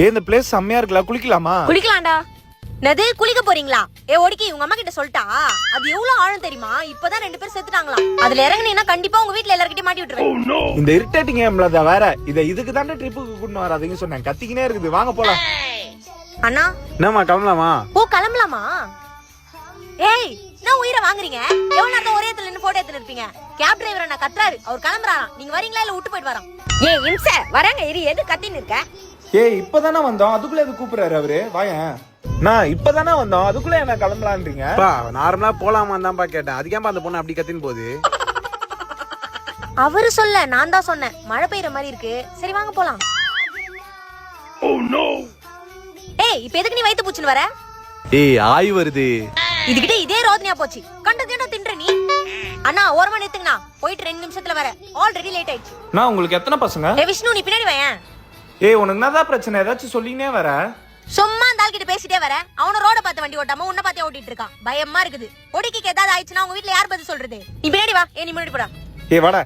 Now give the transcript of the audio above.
இந்த பிளேஸ் செம்மையா இருக்குல்ல, குளிக்கலாமா? குளிக்கலாம்டா. நது குளிக்க போறீங்களா? ஓடிக்கி உங்க அம்மா கிட்ட சொல்லிட்டா? அது எவ்வளவு ஆழம் தெரியுமா? இப்பதான் 2 பேர் செத்துட்டாங்களாம். அதுல இறங்குனீங்கன்னா கண்டிப்பா உங்க வீட்ல எல்லார்கிட்டயும் மாட்டி விட்டுருவேன். இந்த இரிட்டேட்டிங் கேம்ல வேற இதுக்கு தானே ட்ரிப்புக்கு கூட்டிட்டு வராதீங்க சொன்னேன். கத்திக்கினே இருக்குது. வாங்க போலாம். அண்ணா என்னம்மா கிளம்பலாமா? ஓ கிளம்பலாமா? ஏய் நான் உயிரை வாங்குறீங்க. எவ்வளவு நேரம் ஒரே இடத்துல நின்னு போட்டோ எடுத்துட்டு இருப்பீங்க? கேப் டிரைவர் அண்ணா கத்துறாரு. அவர் கிளம்புறாராம். நீங்க வரீங்களா இல்ல விட்டு போயிட்டு வரோம்? ஏய் இம்ச வரங்க இரு, எது கத்தின்னு இருக்க? இப்பதானே வந்தோம், அதுக்குள்ள எது கூப்பிடுறாரு அவரு? வாயேன். நான் இப்பதானே வந்தோம், அதுக்குள்ள என்ன கிளம்பலான்றீங்க? நார்மலா போலாமா தான்ப்பா கேட்டேன். அதுக்கேப்பா அந்த பொண்ணு அப்படி கத்தின்னு போகுது? அவரு சொல்ல, நான் தான் சொன்னேன். மழை பெய்யற மாதிரி இருக்கு, சரி வாங்க போலாம். ஏய் இப்ப எதுக்கு நீ வயித்து பூச்சின்னு வர? ஏய் ஆய் வருது. இதுகிட்ட இதே ரோதனையா போச்சு. கண்டதேனோ தின்ற நீ. அண்ணா ஓரமா நிறுத்துங்கண்ணா, போயிட்டு 2 நிமிஷத்துல வர. ஆல்ரெடி லேட் ஆயிடுச்சு. நான் உங்களுக்கு எத்தனை பசங்க? விஷ்ணு நீ பின்னாடி வாயேன். உனக்கு என்னதான் பிரச்சனை? ஏதாச்சும் சொல்லினே வர. சும்மா அந்த ஆள் கிட்ட பேசிட்டே வர. அவன ரோட பார்த்து வண்டி ஓட்டாம உன்ன பார்த்தே ஓட்டிட்டு இருக்கான். பயமா இருக்குது. ஒடிக்கு ஏதாவது ஆயிடுச்சுன்னா உங்க வீட்ல யார் பதில் சொல்றது? நீ பின்னாடி வா. நீ முன்னாடி போடா. வாடா.